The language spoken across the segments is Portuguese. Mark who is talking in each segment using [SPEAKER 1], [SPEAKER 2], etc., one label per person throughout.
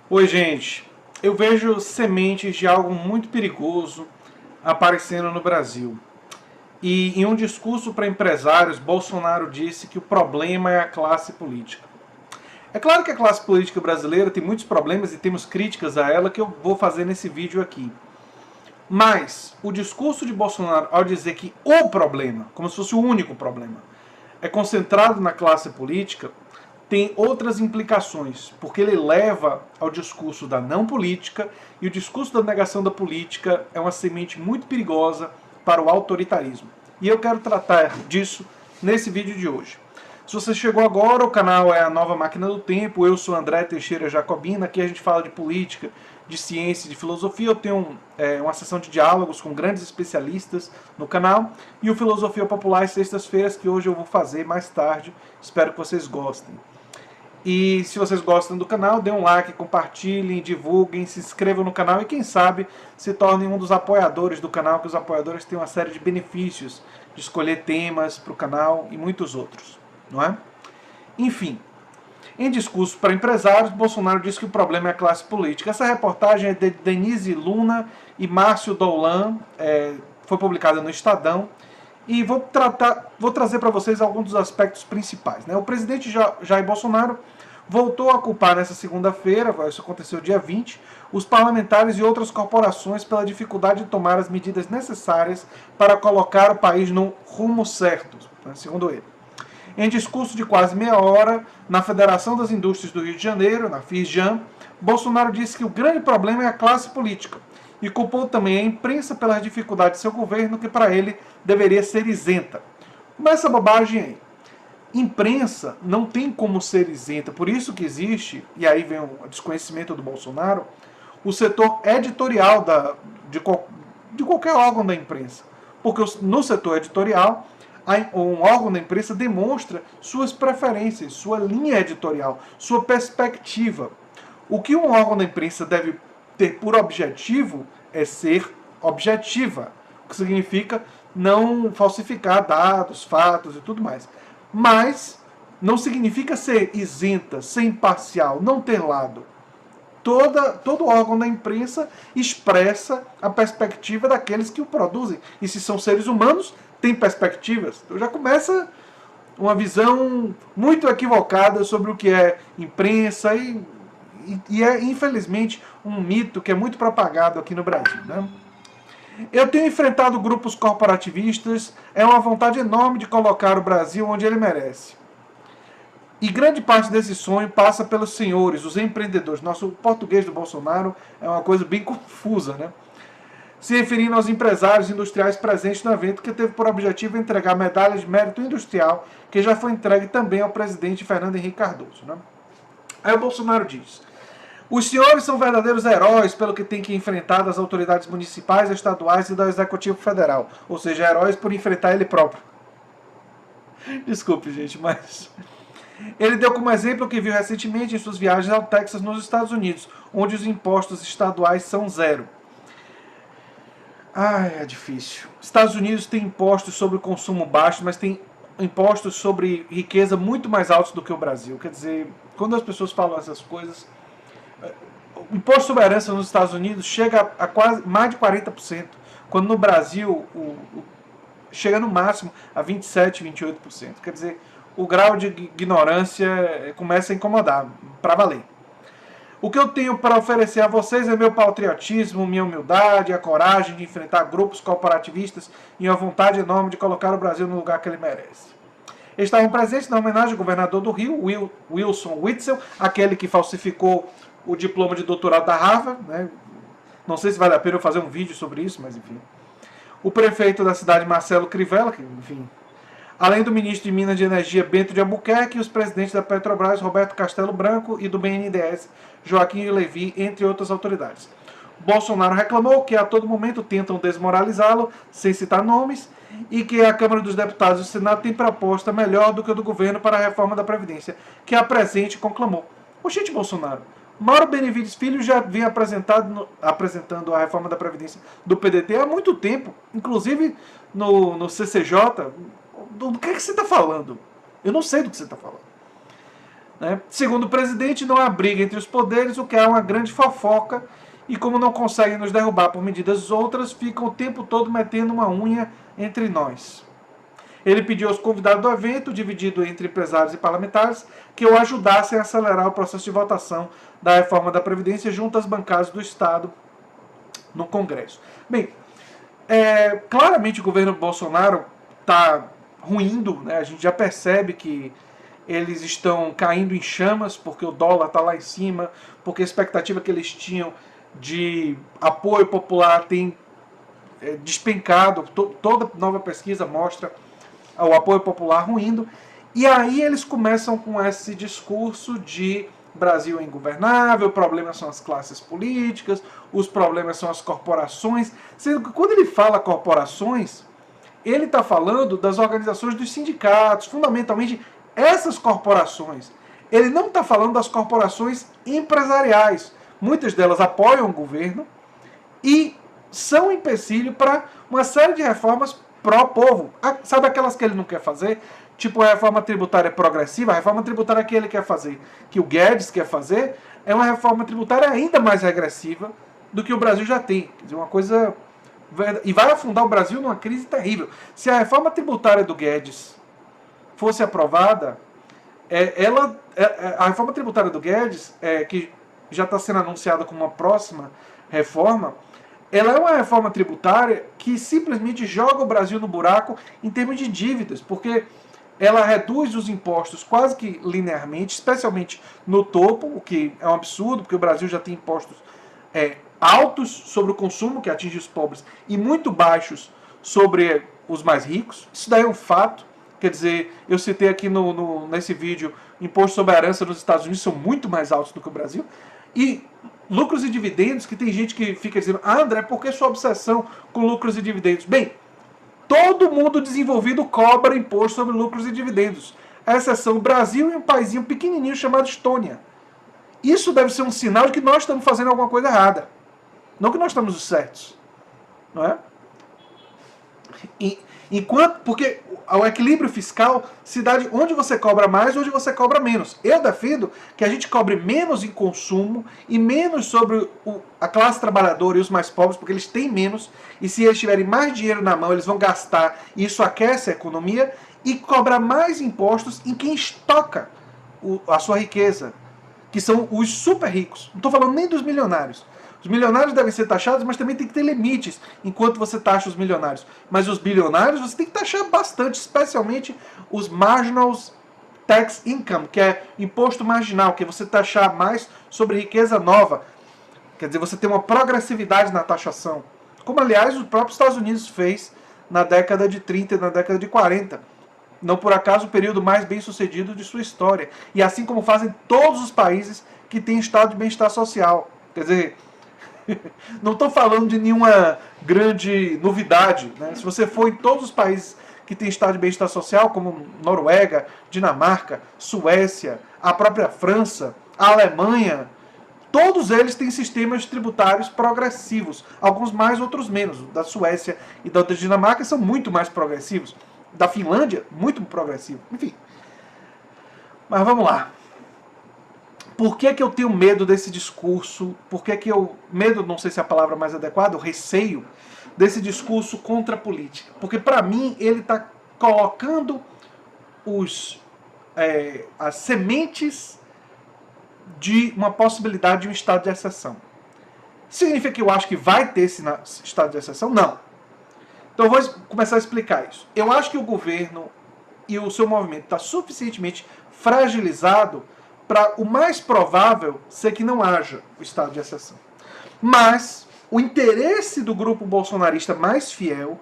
[SPEAKER 1] Oi, gente. Eu vejo sementes de algo muito perigoso aparecendo no Brasil. E em um discurso para empresários, Bolsonaro disse que o problema é a classe política. É claro que a classe política brasileira tem muitos problemas e temos críticas a ela que eu vou fazer nesse vídeo aqui. Mas o discurso de Bolsonaro, ao dizer que o problema, como se fosse o único problema, é concentrado na classe política, tem outras implicações, porque ele leva ao discurso da não política, e o discurso da negação da política é uma semente muito perigosa para o autoritarismo. E eu quero tratar disso nesse vídeo de hoje. Se você chegou agora, o canal é a Nova Máquina do Tempo, eu sou André Teixeira Jacobina, aqui a gente fala de política, de ciência, de filosofia. Eu tenho uma sessão de diálogos com grandes especialistas no canal, e o Filosofia Popular às sextas-feiras, que hoje eu vou fazer mais tarde. Espero que vocês gostem. E se vocês gostam do canal, dê um like, compartilhem, divulguem, se inscrevam no canal e quem sabe se tornem um dos apoiadores do canal, que os apoiadores têm uma série de benefícios de escolher temas para o canal e muitos outros, não é? Enfim, em discurso para empresários, Bolsonaro disse que o problema é a classe política. Essa reportagem é de Denise Luna e Márcio Doulan, foi publicada no Estadão, e vou trazer para vocês alguns dos aspectos principais, né? O presidente Jair Bolsonaro voltou a culpar nessa segunda-feira, isso aconteceu dia 20, os parlamentares e outras corporações pela dificuldade de tomar as medidas necessárias para colocar o país no rumo certo, né, segundo ele. Em discurso de quase meia hora, na Federação das Indústrias do Rio de Janeiro, na FISJAM, Bolsonaro disse que o grande problema é a classe política e culpou também a imprensa pelas dificuldades de seu governo, que para ele deveria ser isenta. Começa a bobagem aí. Imprensa não tem como ser isenta, por isso que existe, e aí vem o desconhecimento do Bolsonaro, o setor editorial de qualquer órgão da imprensa. Porque no setor editorial, um órgão da imprensa demonstra suas preferências, sua linha editorial, sua perspectiva. O que um órgão da imprensa deve ter por objetivo é ser objetiva, o que significa não falsificar dados, fatos e tudo mais. Mas não significa ser isenta, ser imparcial, não ter lado. Todo órgão da imprensa expressa a perspectiva daqueles que o produzem. E se são seres humanos, têm perspectivas. Então já começa uma visão muito equivocada sobre o que é imprensa e é, infelizmente, um mito que é muito propagado aqui no Brasil, né? Eu tenho enfrentado grupos corporativistas, é uma vontade enorme de colocar o Brasil onde ele merece. E grande parte desse sonho passa pelos senhores, os empreendedores. Nosso português do Bolsonaro é uma coisa bem confusa, né? Se referindo aos empresários industriais presentes no evento, que teve por objetivo entregar medalha de mérito industrial, que já foi entregue também ao presidente Fernando Henrique Cardoso, né? Aí o Bolsonaro diz: os senhores são verdadeiros heróis pelo que tem que enfrentar das autoridades municipais, estaduais e do Executivo Federal. Ou seja, heróis por enfrentar ele próprio. Desculpe, gente, mas... Ele deu como exemplo o que viu recentemente em suas viagens ao Texas, nos Estados Unidos, onde os impostos estaduais são zero. Ai, é difícil. Estados Unidos tem impostos sobre o consumo baixo, mas tem impostos sobre riqueza muito mais altos do que o Brasil. Quer dizer, quando as pessoas falam essas coisas... O imposto sobre a herança nos Estados Unidos chega a quase mais de 40%, quando no Brasil chega no máximo a 27%, 28%. Quer dizer, o grau de ignorância começa a incomodar, para valer. O que eu tenho para oferecer a vocês é meu patriotismo, minha humildade, a coragem de enfrentar grupos corporativistas e a vontade enorme de colocar o Brasil no lugar que ele merece. Estavam presentes na homenagem ao governador do Rio, Wilson Witzel, aquele que falsificou o diploma de doutorado da Harvard, né? Não sei se vale a pena eu fazer um vídeo sobre isso, mas enfim. O prefeito da cidade, Marcelo Crivella, que, enfim. Além do ministro de Minas e Energia, Bento de Albuquerque, e os presidentes da Petrobras, Roberto Castelo Branco, e do BNDES, Joaquim Levy, entre outras autoridades. Bolsonaro reclamou que a todo momento tentam desmoralizá-lo, sem citar nomes, e que a Câmara dos Deputados e o Senado tem proposta melhor do que a do governo para a reforma da Previdência, que apresente e conclamou. Oxente, Bolsonaro, Mauro Benevides Filho já vem apresentando a reforma da Previdência do PDT há muito tempo, inclusive no CCJ. Do que você está falando? Eu não sei do que você está falando. né? Segundo o presidente, não há briga entre os poderes, o que é uma grande fofoca, e como não conseguem nos derrubar por medidas outras, ficam o tempo todo metendo uma unha entre nós. Ele pediu aos convidados do evento, dividido entre empresários e parlamentares, que o ajudassem a acelerar o processo de votação da reforma da Previdência junto às bancadas do Estado no Congresso. Bem, claramente o governo Bolsonaro está ruindo, né? A gente já percebe que eles estão caindo em chamas, porque o dólar está lá em cima, porque a expectativa que eles tinham de apoio popular tem despencado. Toda nova pesquisa mostra o apoio popular ruindo. E aí eles começam com esse discurso de Brasil é ingovernável, o problema são as classes políticas, os problemas são as corporações. Sendo que quando ele fala corporações, ele está falando das organizações dos sindicatos, fundamentalmente essas corporações. Ele não está falando das corporações empresariais. Muitas delas apoiam o governo e são empecilho para uma série de reformas pró-povo. Sabe aquelas que ele não quer fazer? Tipo a reforma tributária progressiva, a reforma tributária que ele quer fazer, que o Guedes quer fazer, é uma reforma tributária ainda mais regressiva do que o Brasil já tem. Quer dizer, uma coisa... E vai afundar o Brasil numa crise terrível. Se a reforma tributária do Guedes fosse aprovada, a reforma tributária do Guedes, que já está sendo anunciada como uma próxima reforma, ela é uma reforma tributária que simplesmente joga o Brasil no buraco em termos de dívidas, porque ela reduz os impostos quase que linearmente, especialmente no topo, o que é um absurdo, porque o Brasil já tem impostos altos sobre o consumo, que atinge os pobres, e muito baixos sobre os mais ricos. Isso daí é um fato. Quer dizer, eu citei aqui nesse vídeo, imposto sobre a herança nos Estados Unidos são muito mais altos do que o Brasil. E lucros e dividendos, que tem gente que fica dizendo, André, por que sua obsessão com lucros e dividendos? Bem, todo mundo desenvolvido cobra imposto sobre lucros e dividendos. A exceção o Brasil e um paísinho pequenininho chamado Estônia. Isso deve ser um sinal de que nós estamos fazendo alguma coisa errada. Não que nós estamos certos. Não é? Porque o equilíbrio fiscal se dá de onde você cobra mais, onde você cobra menos. Eu defendo que a gente cobre menos em consumo e menos sobre a classe trabalhadora e os mais pobres, porque eles têm menos, e se eles tiverem mais dinheiro na mão, eles vão gastar, e isso aquece a economia, e cobra mais impostos em quem estoca a sua riqueza, que são os super ricos. Não estou falando nem dos milionários. Os milionários devem ser taxados, mas também tem que ter limites enquanto você taxa os milionários. Mas os bilionários você tem que taxar bastante, especialmente os marginal tax income, que é imposto marginal, que é você taxar mais sobre riqueza nova. Quer dizer, você tem uma progressividade na taxação. Como, aliás, o próprio Estados Unidos fez na década de 30 e na década de 40. Não por acaso o período mais bem sucedido de sua história. E assim como fazem todos os países que têm estado de bem-estar social. Quer dizer, não estou falando de nenhuma grande novidade, né? Se você for em todos os países que têm estado de bem-estar social, como Noruega, Dinamarca, Suécia, a própria França, a Alemanha, todos eles têm sistemas tributários progressivos. Alguns mais, outros menos. Da Suécia e da Dinamarca são muito mais progressivos. Da Finlândia, muito progressivo. Enfim. Mas vamos lá. Por que eu tenho medo desse discurso? Por que eu... Medo, não sei se é a palavra mais adequada, o receio desse discurso contra a política. Porque, para mim, ele está colocando as sementes de uma possibilidade de um estado de exceção. Significa que eu acho que vai ter esse estado de exceção? Não. Então eu vou começar a explicar isso. Eu acho que o governo e o seu movimento está suficientemente fragilizado para o mais provável ser que não haja o estado de exceção. Mas o interesse do grupo bolsonarista mais fiel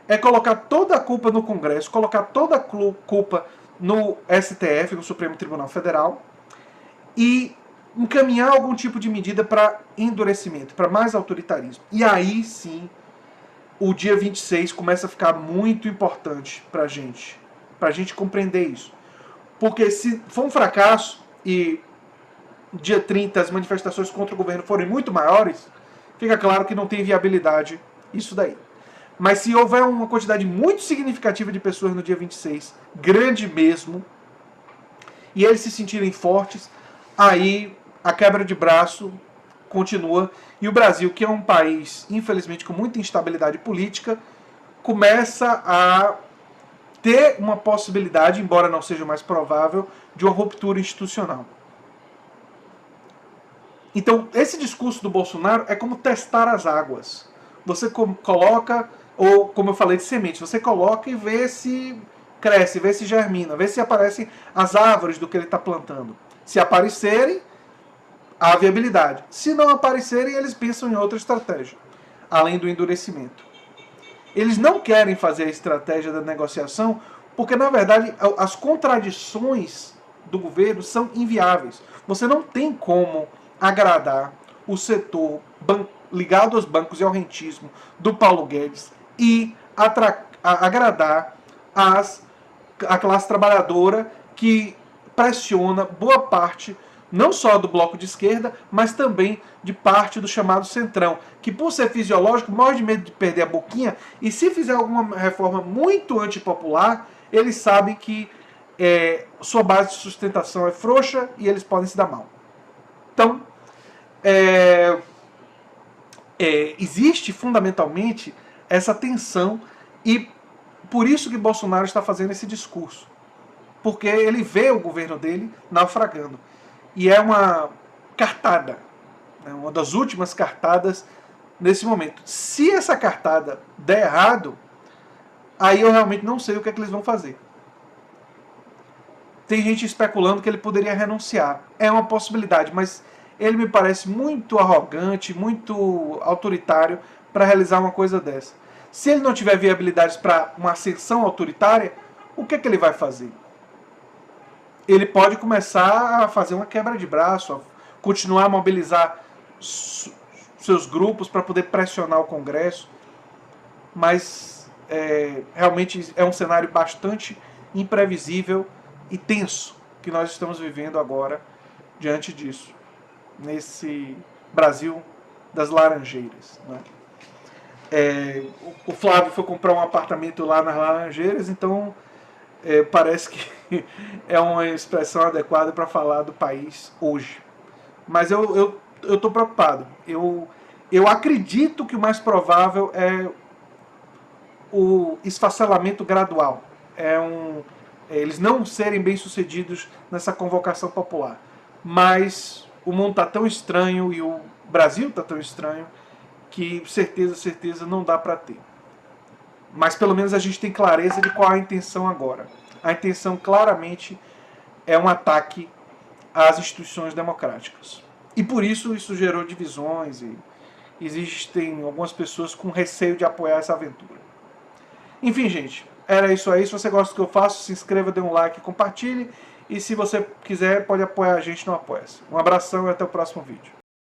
[SPEAKER 1] é colocar toda a culpa no Congresso, colocar toda a culpa no STF, no Supremo Tribunal Federal, e encaminhar algum tipo de medida para endurecimento, para mais autoritarismo. E aí sim, o dia 26 começa a ficar muito importante para a gente compreender isso. Porque se for um fracasso e dia 30 as manifestações contra o governo forem muito maiores, fica claro que não tem viabilidade isso daí. Mas se houver uma quantidade muito significativa de pessoas no dia 26, grande mesmo, e eles se sentirem fortes, aí a quebra de braço continua. E o Brasil, que é um país, infelizmente, com muita instabilidade política, começa a ter uma possibilidade, embora não seja mais provável, de uma ruptura institucional. Então, esse discurso do Bolsonaro é como testar as águas. Você coloca, ou como eu falei de semente, você coloca e vê se cresce, vê se germina, vê se aparecem as árvores do que ele está plantando. Se aparecerem, há viabilidade. Se não aparecerem, eles pensam em outra estratégia, além do endurecimento. Eles não querem fazer a estratégia da negociação porque, na verdade, as contradições do governo são inviáveis. Você não tem como agradar o setor ligado aos bancos e ao rentismo do Paulo Guedes e agradar a classe trabalhadora que pressiona boa parte não só do bloco de esquerda, mas também de parte do chamado centrão, que por ser fisiológico morre de medo de perder a boquinha, e se fizer alguma reforma muito antipopular, eles sabem que sua base de sustentação é frouxa e eles podem se dar mal. Então, existe fundamentalmente essa tensão, e por isso que Bolsonaro está fazendo esse discurso, porque ele vê o governo dele naufragando. E é uma cartada, né, uma das últimas cartadas nesse momento. Se essa cartada der errado, aí eu realmente não sei o que é que eles vão fazer. Tem gente especulando que ele poderia renunciar. É uma possibilidade, mas ele me parece muito arrogante, muito autoritário para realizar uma coisa dessa. Se ele não tiver viabilidades para uma ascensão autoritária, o que é que ele vai fazer? Ele pode começar a fazer uma quebra de braço, a continuar a mobilizar seus grupos para poder pressionar o Congresso, mas realmente é um cenário bastante imprevisível e tenso que nós estamos vivendo agora diante disso, nesse Brasil das Laranjeiras, né? O Flávio foi comprar um apartamento lá nas Laranjeiras, então parece que é uma expressão adequada para falar do país hoje. Mas eu estou preocupado. Eu acredito que o mais provável é o esfacelamento gradual. Eles não serem bem-sucedidos nessa convocação popular. Mas o mundo está tão estranho e o Brasil está tão estranho que certeza não dá para ter. Mas pelo menos a gente tem clareza de qual é a intenção agora. A intenção claramente é um ataque às instituições democráticas. E por isso gerou divisões e existem algumas pessoas com receio de apoiar essa aventura. Enfim, gente, era isso aí. Se você gosta do que eu faço, se inscreva, dê um like, compartilhe. E se você quiser, pode apoiar a gente no Apoia-se. Um abração e até o próximo vídeo.